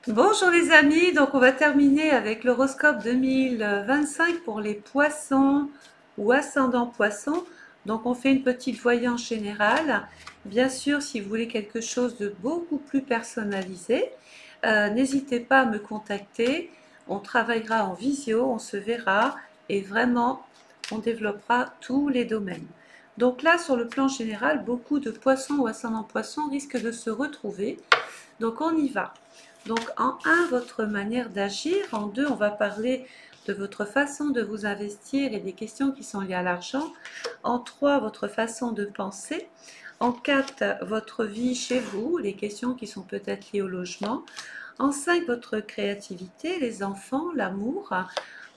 Bonjour les amis, donc on va terminer avec l'horoscope 2025 pour les poissons ou ascendants poissons. Donc on fait une petite voyance générale. Bien sûr, si vous voulez quelque chose de beaucoup plus personnalisé, n'hésitez pas à me contacter. On travaillera en visio, on se verra et vraiment on développera tous les domaines. Donc là, sur le plan général, beaucoup de poissons ou ascendants poissons risquent de se retrouver. Donc on y va. Donc en un, votre manière d'agir. En deux, on va parler de votre façon de vous investir et des questions qui sont liées à l'argent. En trois, votre façon de penser. En quatre, votre vie chez vous, les questions qui sont peut-être liées au logement. En cinq, votre créativité, les enfants, l'amour.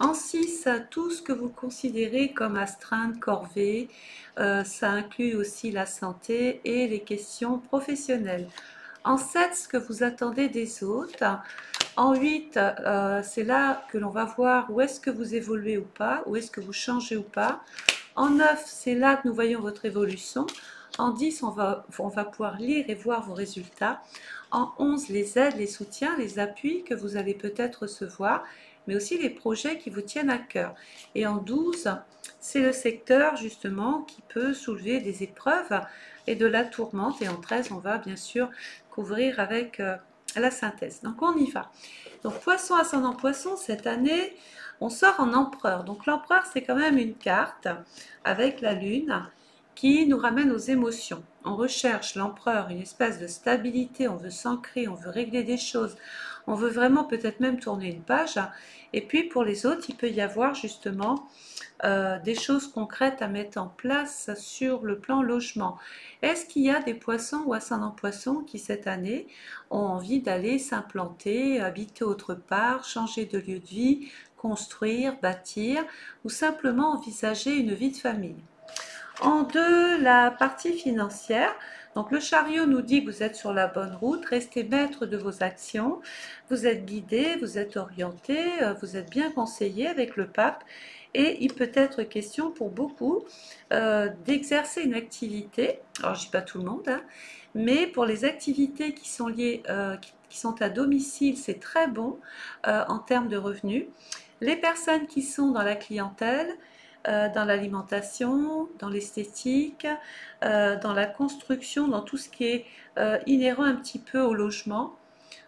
En six, tout ce que vous considérez comme astreinte, corvée. Ça inclut aussi la santé et les questions professionnelles. En 7, ce que vous attendez des autres. En 8, c'est là que l'on va voir où est-ce que vous évoluez ou pas, où est-ce que vous changez ou pas. En 9, c'est là que nous voyons votre évolution. En 10, on va pouvoir lire et voir vos résultats. En 11, les aides, les soutiens, les appuis que vous allez peut-être recevoir, mais aussi les projets qui vous tiennent à cœur. Et en 12, c'est le secteur justement qui peut soulever des épreuves et de la tourmente. Et en 13, on va bien sûr couvrir avec la synthèse. Donc on y va. Donc poisson, ascendant poisson, cette année, on sort en empereur. Donc l'empereur, c'est quand même une carte avec la lune qui nous ramène aux émotions. On recherche l'empereur, une espèce de stabilité, on veut s'ancrer, on veut régler des choses, on veut vraiment peut-être même tourner une page. Et puis pour les autres, il peut y avoir justement des choses concrètes à mettre en place sur le plan logement. Est-ce qu'il y a des poissons ou ascendants poissons qui cette année ont envie d'aller s'implanter, habiter autre part, changer de lieu de vie, construire, bâtir ou simplement envisager une vie de famille? En deux, la partie financière. Donc le chariot nous dit que vous êtes sur la bonne route, restez maître de vos actions, vous êtes guidé, vous êtes orienté, vous êtes bien conseillé avec le pape et il peut être question pour beaucoup d'exercer une activité, alors je ne dis pas tout le monde, hein, mais pour les activités qui sont liées, qui sont à domicile, c'est très bon en termes de revenus. Les personnes qui sont dans la clientèle, dans l'alimentation, dans l'esthétique, dans la construction, dans tout ce qui est inhérent un petit peu au logement.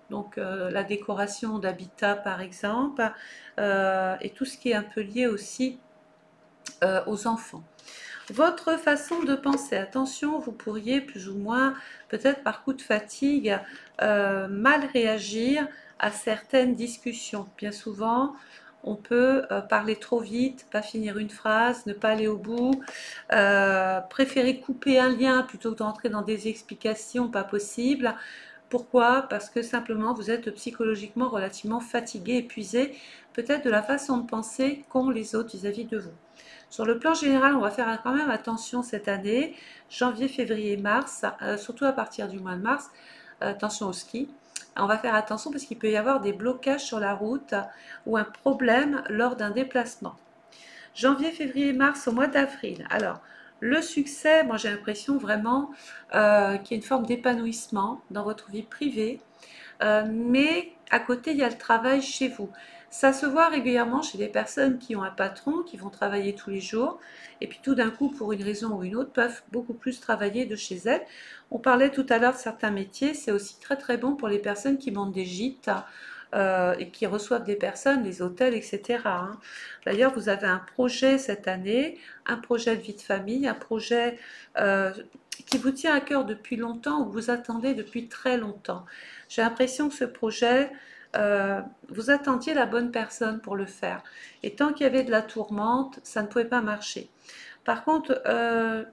Donc la décoration d'habitat par exemple, et tout ce qui est un peu lié aussi aux enfants. Votre façon de penser, attention, vous pourriez plus ou moins, peut-être par coup de fatigue, mal réagir à certaines discussions. Bien souvent, on peut parler trop vite, pas finir une phrase, ne pas aller au bout, préférer couper un lien plutôt que d'entrer dans des explications pas possibles. Pourquoi? Parce que simplement vous êtes psychologiquement relativement fatigué, épuisé, peut-être de la façon de penser qu'ont les autres vis-à-vis de vous. Sur le plan général, on va faire quand même attention cette année, janvier, février, mars, surtout à partir du mois de mars, attention au ski. On va faire attention parce qu'il peut y avoir des blocages sur la route ou un problème lors d'un déplacement. Janvier, février, mars, au mois d'avril. Alors, le succès, moi j'ai l'impression vraiment qu'il y a une forme d'épanouissement dans votre vie privée, mais à côté, il y a le travail chez vous. Ça se voit régulièrement chez des personnes qui ont un patron, qui vont travailler tous les jours, et puis tout d'un coup, pour une raison ou une autre, peuvent beaucoup plus travailler de chez elles. On parlait tout à l'heure de certains métiers, c'est aussi très très bon pour les personnes qui montent des gîtes et qui reçoivent des personnes, les hôtels, etc., hein. D'ailleurs, vous avez un projet cette année, un projet de vie de famille, un projet euh, qui vous tient à cœur depuis longtemps ou que vous attendez depuis très longtemps. J'ai l'impression que ce projet, vous attendiez la bonne personne pour le faire. Et tant qu'il y avait de la tourmente, ça ne pouvait pas marcher. Par contre,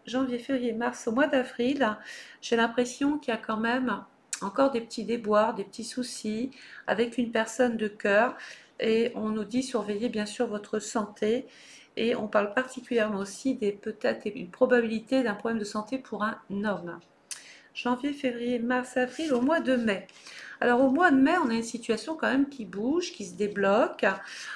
janvier, février, mars, au mois d'avril, j'ai l'impression qu'il y a quand même encore des petits déboires, des petits soucis avec une personne de cœur. Et on nous dit surveiller bien sûr votre santé. Et on parle particulièrement aussi des peut-être une probabilité d'un problème de santé pour un homme. Janvier, février, mars, avril, au mois de mai. Alors au mois de mai, on a une situation quand même qui bouge, qui se débloque.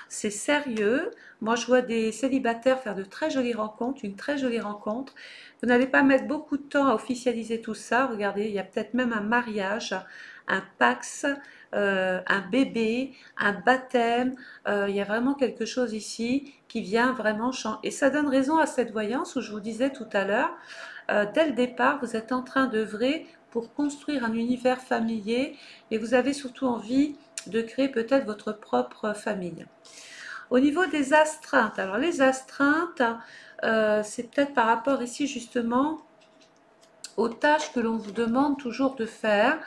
C'est sérieux. Moi, je vois des célibataires faire de très jolies rencontres, une très jolie rencontre. Vous n'allez pas mettre beaucoup de temps à officialiser tout ça. Regardez, il y a peut-être même un mariage, un Pax, un bébé, un baptême. Il y a vraiment quelque chose ici qui vient vraiment changer. Et ça donne raison à cette voyance où je vous disais tout à l'heure, dès le départ, vous êtes en train d'œuvrer pour construire un univers familier et vous avez surtout envie de créer peut-être votre propre famille. Au niveau des astreintes, alors les astreintes, c'est peut-être par rapport ici justement aux tâches que l'on vous demande toujours de faire.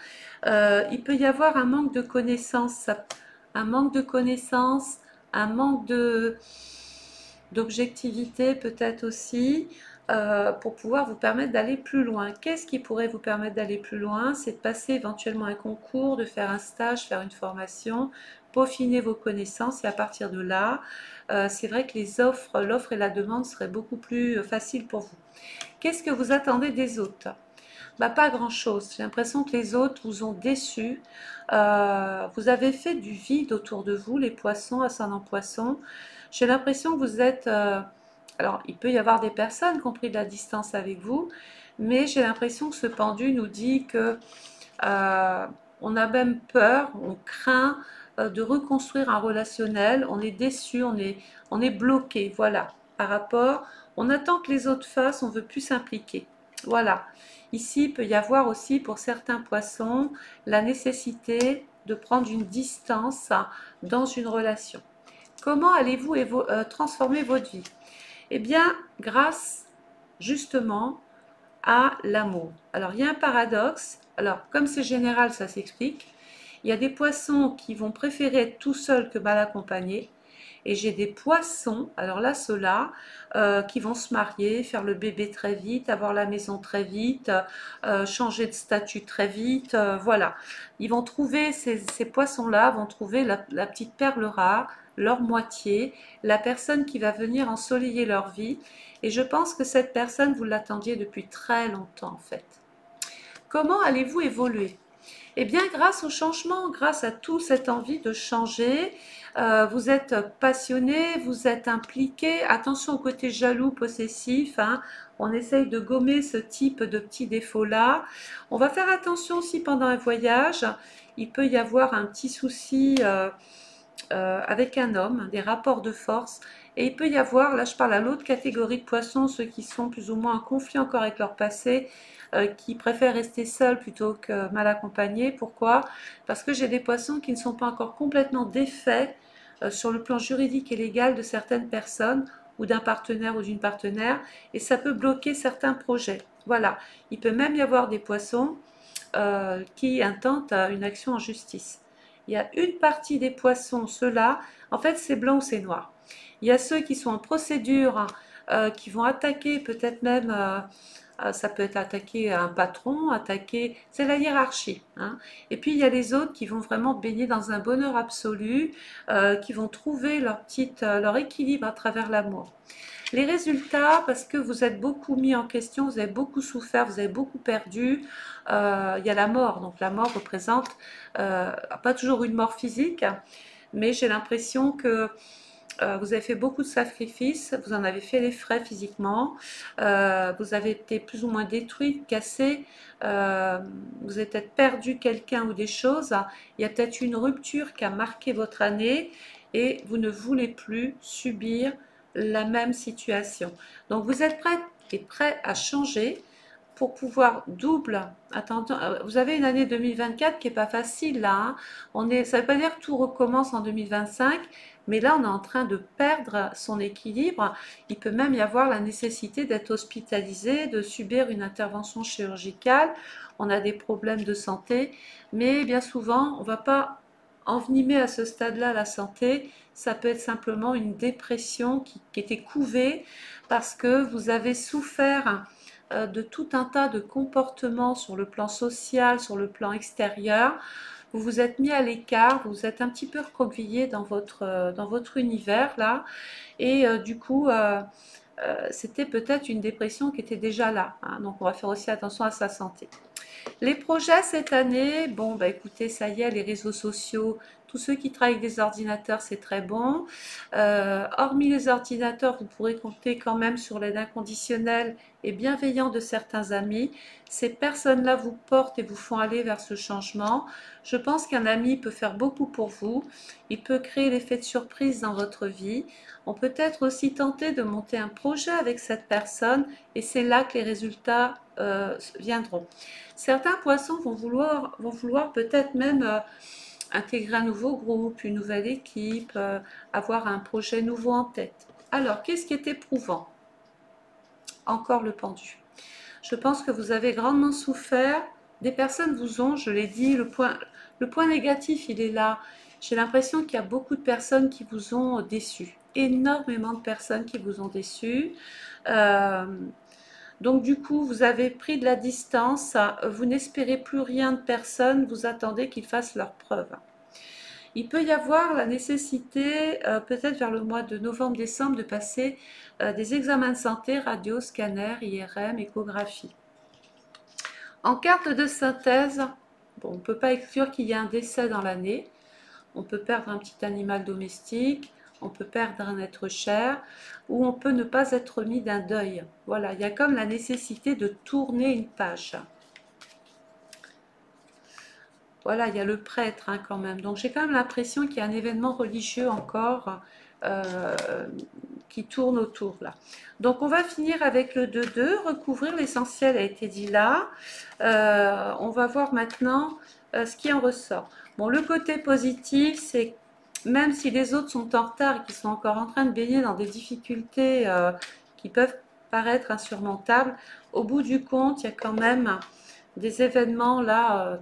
Il peut y avoir un manque de connaissances, un manque de connaissances, un manque d'objectivité peut-être aussi, pour pouvoir vous permettre d'aller plus loin. Qu'est-ce qui pourrait vous permettre d'aller plus loin? C'est de passer éventuellement un concours, de faire un stage, faire une formation, peaufiner vos connaissances et à partir de là, c'est vrai que l'offre et la demande seraient beaucoup plus faciles pour vous. Qu'est-ce que vous attendez des autres? Bah, pas grand-chose. J'ai l'impression que les autres vous ont déçu. Vous avez fait du vide autour de vous, les poissons, ascendant poisson. J'ai l'impression que vous êtes... alors, il peut y avoir des personnes qui ont pris de la distance avec vous, mais j'ai l'impression que ce pendu nous dit que on a même peur, on craint de reconstruire un relationnel, on est déçu, on est bloqué, voilà, par rapport... On attend que les autres fassent, on veut plus s'impliquer. Voilà. Ici, il peut y avoir aussi pour certains poissons la nécessité de prendre une distance dans une relation. Comment allez-vous transformer votre vie? Eh bien, grâce justement à l'amour. Alors, il y a un paradoxe. Alors, comme c'est général, ça s'explique. Il y a des poissons qui vont préférer être tout seuls que mal accompagnés. Et j'ai des poissons, alors là, ceux-là, qui vont se marier, faire le bébé très vite, avoir la maison très vite, changer de statut très vite, voilà. Ils vont trouver, ces poissons-là vont trouver la petite perle rare, leur moitié, la personne qui va venir ensoleiller leur vie. Et je pense que cette personne, vous l'attendiez depuis très longtemps en fait. Comment allez-vous évoluer? Eh bien, grâce au changement, grâce à toute cette envie de changer, vous êtes passionné, vous êtes impliqué. Attention au côté jaloux, possessif, hein. On essaye de gommer ce type de petits défauts-là. On va faire attention aussi pendant un voyage. Il peut y avoir un petit souci avec un homme, des rapports de force. Et il peut y avoir, là je parle à l'autre catégorie de poissons, ceux qui sont plus ou moins en conflit encore avec leur passé, qui préfèrent rester seuls plutôt que mal accompagnés. Pourquoi? Parce que j'ai des poissons qui ne sont pas encore complètement défaits sur le plan juridique et légal de certaines personnes ou d'un partenaire ou d'une partenaire, et ça peut bloquer certains projets. Voilà, il peut même y avoir des poissons qui intentent une action en justice. Il y a une partie des poissons, ceux-là, en fait c'est blanc ou c'est noir. Il y a ceux qui sont en procédure, qui vont attaquer peut-être même, ça peut être attaquer un patron, attaquer, c'est la hiérarchie, hein. Et puis il y a les autres qui vont vraiment baigner dans un bonheur absolu, qui vont trouver leur équilibre à travers l'amour. Les résultats, parce que vous êtes beaucoup mis en question, vous avez beaucoup souffert, vous avez beaucoup perdu, il y a la mort. Donc la mort représente pas toujours une mort physique, mais j'ai l'impression que vous avez fait beaucoup de sacrifices, vous en avez fait les frais physiquement, vous avez été plus ou moins détruit, cassé, vous avez peut-être perdu quelqu'un ou des choses, il y a peut-être une rupture qui a marqué votre année et vous ne voulez plus subir la même situation. Donc vous êtes prêt à changer pour pouvoir attends, vous avez une année 2024 qui n'est pas facile là, hein. Ça ne veut pas dire que tout recommence en 2025, mais là on est en train de perdre son équilibre. Il peut même y avoir la nécessité d'être hospitalisé, de subir une intervention chirurgicale. On a des problèmes de santé, mais bien souvent on ne va pas envenimer à ce stade-là la santé. Ça peut être simplement une dépression qui était couvée parce que vous avez souffert de tout un tas de comportements sur le plan social, sur le plan extérieur. Vous vous êtes mis à l'écart, vous êtes un petit peu recroquevillé dans votre univers là, et du coup, c'était peut-être une dépression qui était déjà là, hein. Donc on va faire aussi attention à sa santé. Les projets cette année, bon bah écoutez, ça y est, les réseaux sociaux, Tous ceux qui travaillent avec des ordinateurs, c'est très bon. Hormis les ordinateurs, vous pourrez compter quand même sur l'aide inconditionnelle et bienveillante de certains amis. Ces personnes-là vous portent et vous font aller vers ce changement. Je pense qu'un ami peut faire beaucoup pour vous. Il peut créer l'effet de surprise dans votre vie. On peut être aussi tenté de monter un projet avec cette personne et c'est là que les résultats viendront. Certains poissons vont vouloir peut-être même intégrer un nouveau groupe, une nouvelle équipe, avoir un projet nouveau en tête. Alors, qu'est-ce qui est éprouvant? Encore le pendu. Je pense que vous avez grandement souffert. Des personnes vous ont, je l'ai dit, le point négatif, il est là. J'ai l'impression qu'il y a beaucoup de personnes qui vous ont déçu. Énormément de personnes qui vous ont déçu. Donc du coup, vous avez pris de la distance, vous n'espérez plus rien de personne, vous attendez qu'ils fassent leurs preuves. Il peut y avoir la nécessité, peut-être vers le mois de novembre-décembre, de passer des examens de santé, radio, scanner, IRM, échographie. En carte de synthèse, bon, on ne peut pas exclure qu'il y ait un décès dans l'année. On peut perdre un petit animal domestique, on peut perdre un être cher, ou on peut ne pas être mis d'un deuil. Voilà, il y a comme la nécessité de tourner une page. Voilà, il y a le prêtre hein, quand même. Donc j'ai quand même l'impression qu'il y a un événement religieux encore euh, qui tourne autour là. Donc on va finir avec le 2-2, recouvrir l'essentiel a été dit là. On va voir maintenant ce qui en ressort. Bon, le côté positif, c'est même si les autres sont en retard et qui sont encore en train de baigner dans des difficultés qui peuvent paraître insurmontables, au bout du compte, il y a quand même des événements là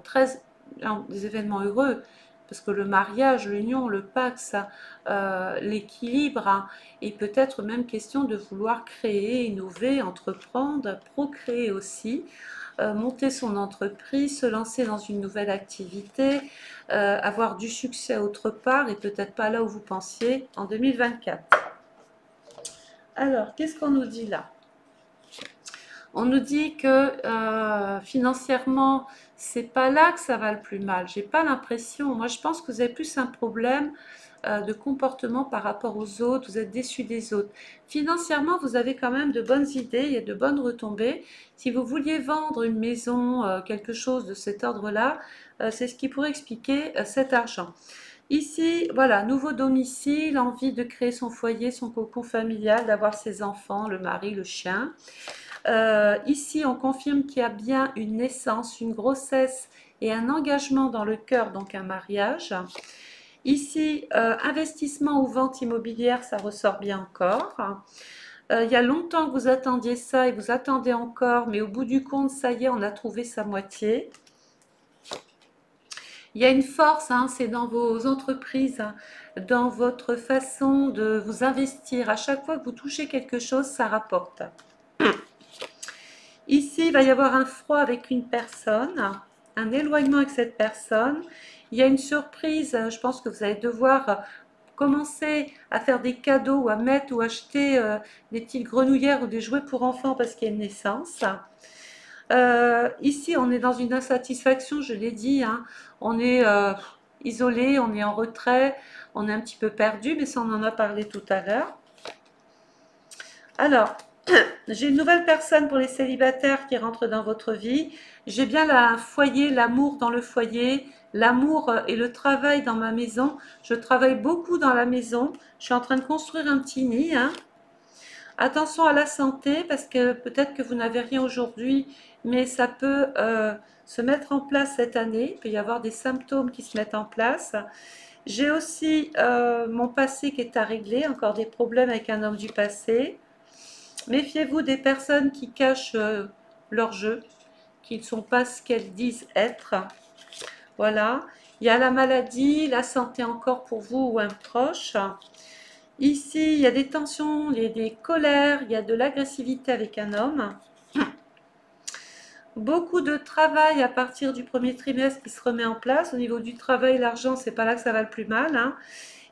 des événements heureux, parce que le mariage, l'union, le Pax, l'équilibre, hein, et peut-être même question de vouloir créer, innover, entreprendre, procréer aussi, monter son entreprise, se lancer dans une nouvelle activité, avoir du succès autre part et peut-être pas là où vous pensiez en 2024. Alors, qu'est-ce qu'on nous dit là? On nous dit que financièrement, c'est pas là que ça va le plus mal. J'ai pas l'impression. Moi, je pense que vous avez plus un problème de comportement par rapport aux autres. Vous êtes déçu des autres. Financièrement, vous avez quand même de bonnes idées. Il y a de bonnes retombées. Si vous vouliez vendre une maison, quelque chose de cet ordre-là, c'est ce qui pourrait expliquer cet argent. Ici, voilà, nouveau domicile, envie de créer son foyer, son cocon familial, d'avoir ses enfants, le mari, le chien. Ici, on confirme qu'il y a bien une naissance, une grossesse et un engagement dans le cœur, donc un mariage. Ici, investissement ou vente immobilière, ça ressort bien encore. Il y a longtemps que vous attendiez ça et vous attendez encore, mais au bout du compte, ça y est, on a trouvé sa moitié. Il y a une force, hein, c'est dans vos entreprises, hein, dans votre façon de vous investir. À chaque fois que vous touchez quelque chose, ça rapporte. Ici, il va y avoir un froid avec une personne, un éloignement avec cette personne. Il y a une surprise, je pense que vous allez devoir commencer à faire des cadeaux ou à mettre ou acheter des petites grenouillères ou des jouets pour enfants parce qu'il y a une naissance. Ici, on est dans une insatisfaction, je l'ai dit, hein. On est isolé, on est en retrait, on est un petit peu perdu, mais ça on en a parlé tout à l'heure. Alors, j'ai une nouvelle personne pour les célibataires qui rentre dans votre vie. J'ai bien la foyer, l'amour dans le foyer, l'amour et le travail dans ma maison. Je travaille beaucoup dans la maison. Je suis en train de construire un petit nid, hein. Attention à la santé parce que peut-être que vous n'avez rien aujourd'hui, mais ça peut se mettre en place cette année. Il peut y avoir des symptômes qui se mettent en place. J'ai aussi mon passé qui est à régler, encore des problèmes avec un homme du passé. Méfiez-vous des personnes qui cachent leur jeu, qui ne sont pas ce qu'elles disent être. Voilà. Il y a la maladie, la santé encore pour vous ou un proche. Ici, il y a des tensions, il y a des colères, il y a de l'agressivité avec un homme. Beaucoup de travail à partir du premier trimestre qui se remet en place. Au niveau du travail, l'argent, c'est pas là que ça va le plus mal, hein.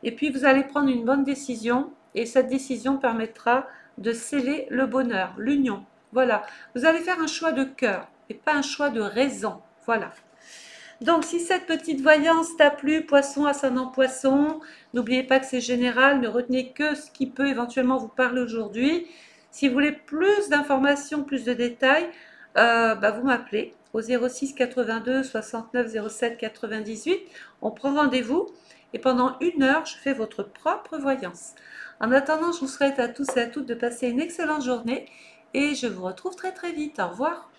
Et puis, vous allez prendre une bonne décision et cette décision permettra de sceller le bonheur, l'union. Voilà. Vous allez faire un choix de cœur et pas un choix de raison. Voilà. Donc, si cette petite voyance t'a plu, poisson, ascendant poisson, n'oubliez pas que c'est général, ne retenez que ce qui peut éventuellement vous parler aujourd'hui. Si vous voulez plus d'informations, plus de détails, vous m'appelez au 06 82 69 07 98. On prend rendez-vous et pendant 1 heure, je fais votre propre voyance. En attendant, je vous souhaite à tous et à toutes de passer une excellente journée et je vous retrouve très très vite. Au revoir.